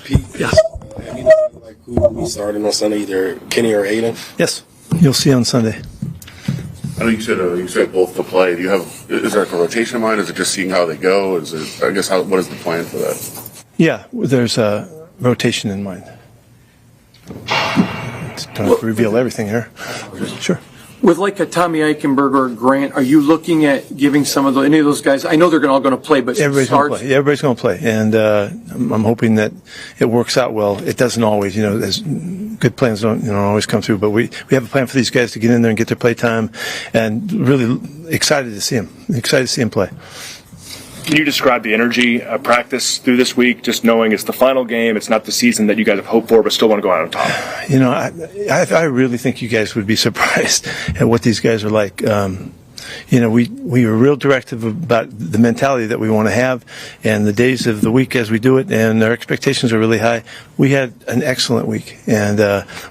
Pete. Yes. Like who we starting on Sunday, either Kenny or Aiden? Yes. You'll see on Sunday. I know you said both to play. Is there like a rotation in mind? Is it just seeing how they go? What is the plan for that? Yeah, there's a rotation in mind. Don't reveal everything here. Sure. With like a Tommy Eichenberg or Grant, are you looking at giving any of those guys? I know they're all going to play, but everybody's going to play. Yeah, everybody's going to play, and I'm hoping that it works out well. It doesn't always, as good plans don't always come through, but we have a plan for these guys to get in there and get their play time, and really excited to see them play. Can you describe the energy of practice through this week, just knowing it's the final game, it's not the season that you guys have hoped for, but still want to go out on top? I really think you guys would be surprised at what these guys are like. We were real directive about the mentality that we want to have and the days of the week as we do it, and our expectations are really high. We had an excellent week, and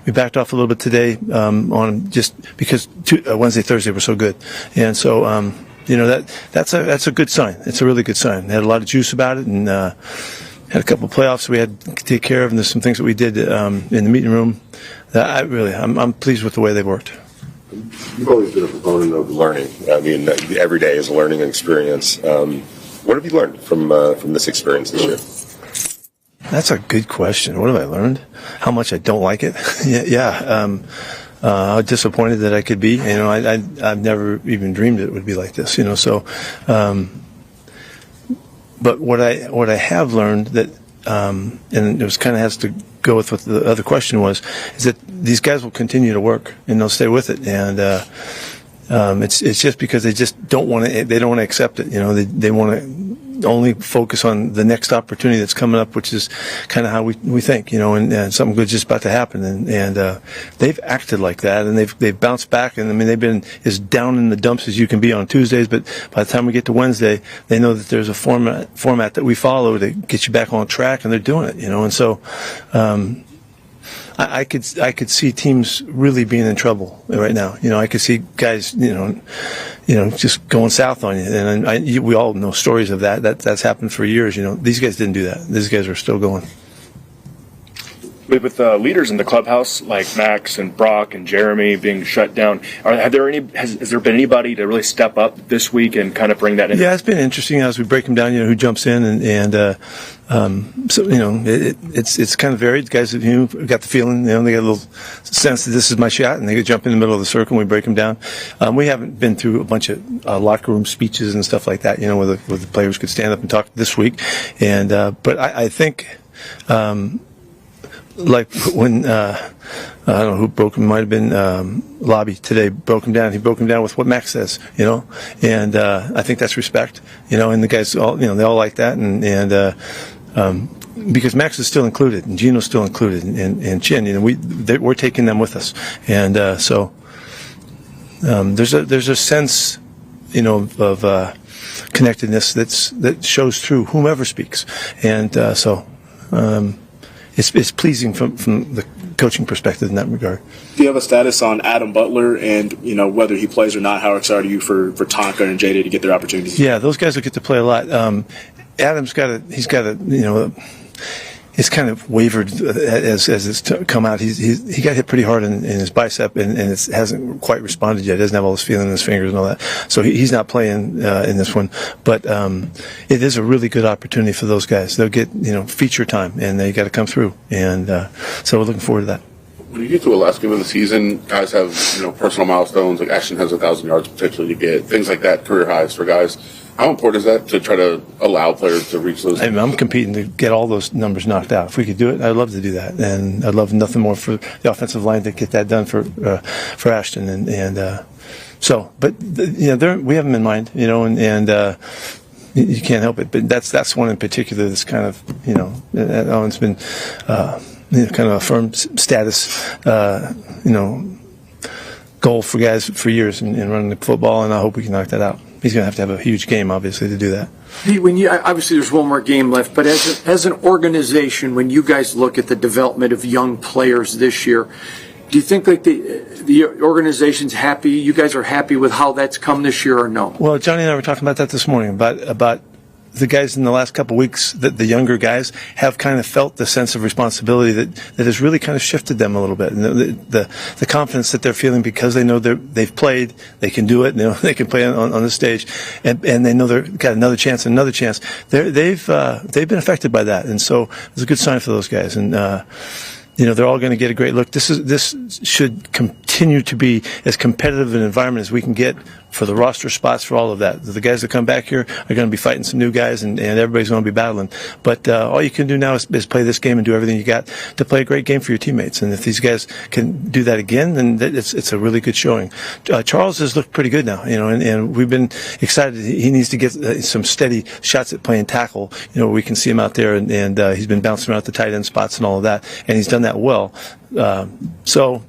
we backed off a little bit today on just because Wednesday, Thursday were so good. And so that's a good sign. It's a really good sign. They had a lot of juice about it, and had a couple of playoffs we had to take care of, and there's some things that we did in the meeting room that I'm pleased with the way they worked. You've always been a proponent of learning. I mean, every day is a learning experience. What have you learned from this experience this year? That's a good question. What have I learned? How much I don't like it? yeah. How disappointed that I could be. I've never even dreamed it would be like this. So. But what I have learned that, and it was kind of has to go with what the other question was, is that these guys will continue to work and they'll stay with it. And it's just because they just don't want to. They don't want to accept it. They want to only focus on the next opportunity that's coming up, which is kind of how we think, and something good's just about to happen. And they've acted like that, and they've bounced back. And I mean, they've been as down in the dumps as you can be on Tuesdays. But by the time we get to Wednesday, they know that there's a format that we follow to get you back on track, and they're doing it, And so, I could see teams really being in trouble right now. I could see guys, just going south on you. And we all know stories of that. That's happened for years. These guys didn't do that. These guys are still going. With leaders in the clubhouse like Max and Brock and Jeremy being shut down, has there been anybody to really step up this week and kind of bring that in? Yeah, it's been interesting as we break them down. Who jumps in it's kind of varied. Guys who got the feeling, they got a little sense that this is my shot, and they jump in the middle of the circle and we break them down. We haven't been through a bunch of locker room speeches and stuff like that. Where the players could stand up and talk this week, but I think. Like when I don't know who broke him, might have been Lobby today. Broke him down. He broke him down with what Max says, and I think that's respect, and the guys all, they all like that, and because Max is still included and Gino's still included, and Chin, we're taking them with us, and so there's a sense, of connectedness that shows through whomever speaks, and so. It's pleasing from the coaching perspective in that regard. Do you have a status on Adam Butler and whether he plays or not? How excited are you for Tonka and JD to get their opportunities? Yeah, those guys will get to play a lot. Adam's he's got it's kind of wavered as it's come out. He got hit pretty hard in his bicep and it hasn't quite responded yet. He doesn't have all this feeling in his fingers and all that. So he's not playing in this one. But it is a really good opportunity for those guys. They'll get feature time and they got to come through. And so we're looking forward to that. When you get to the last game of the season, guys have personal milestones. Like Ashton has 1,000 yards potentially to get, things like that, career highs for guys. How important is that to try to allow players to reach those? I'm competing to get all those numbers knocked out. If we could do it, I'd love to do that, and I'd love nothing more for the offensive line to get that done for Ashton, and so. But we have them in mind, and you can't help it. But that's one in particular that's kind of it's been kind of a firm status goal for guys for years in running the football, and I hope we can knock that out. He's going to have a huge game, obviously, to do that. Pete, obviously there's one more game left, but as an organization, when you guys look at the development of young players this year, do you think like the organization's happy? You guys are happy with how that's come this year, or no? Well, Johnny and I were talking about that this morning about the guys in the last couple of weeks, the younger guys, have kind of felt the sense of responsibility that has really kind of shifted them a little bit. And the confidence that they're feeling because they know they've played, they can do it, and they can play on the stage, and they know they've got another chance and another chance. They've been affected by that, and so it's a good sign for those guys. And they're all going to get a great look. This should continue to be as competitive an environment as we can get for the roster spots, for all of that. The guys that come back here are going to be fighting some new guys, and everybody's going to be battling. But all you can do now is play this game and do everything you got to play a great game for your teammates. And if these guys can do that again, then it's a really good showing. Charles has looked pretty good now, and we've been excited. He needs to get some steady shots at playing tackle. We can see him out there, and he's been bouncing around at the tight end spots and all of that, and he's done that well. So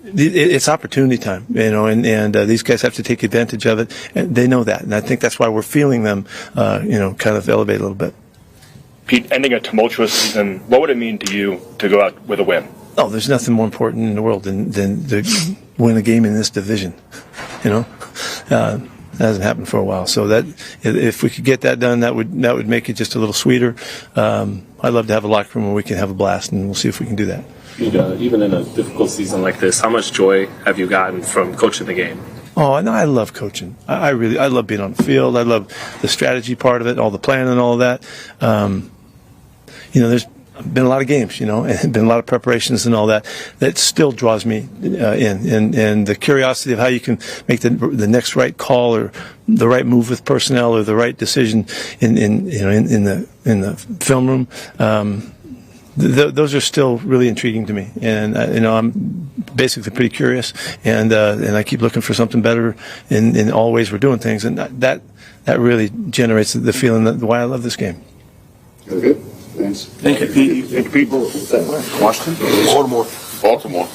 it's opportunity time, and these guys have to take advantage of it, and they know that, and I think that's why we're feeling them, kind of elevate a little bit. Pete, ending a tumultuous season, what would it mean to you to go out with a win? Oh, there's nothing more important in the world than to win a game in this division. That hasn't happened for a while. So that if we could get that done, that would make it just a little sweeter. I'd love to have a locker room where we can have a blast, and we'll see if we can do that. Even in a difficult season like this, how much joy have you gotten from coaching the game? Oh, no, I love coaching. I love being on the field. I love the strategy part of it, all the planning and all of that. There's been a lot of games, and been a lot of preparations and all that. That still draws me in, and the curiosity of how you can make the next right call or the right move with personnel or the right decision in the film room. Those are still really intriguing to me, and I'm basically pretty curious, and I keep looking for something better in all ways we're doing things, and that really generates the feeling that why I love this game. Very good. Thanks. Thank you, Pete. Washington? Baltimore.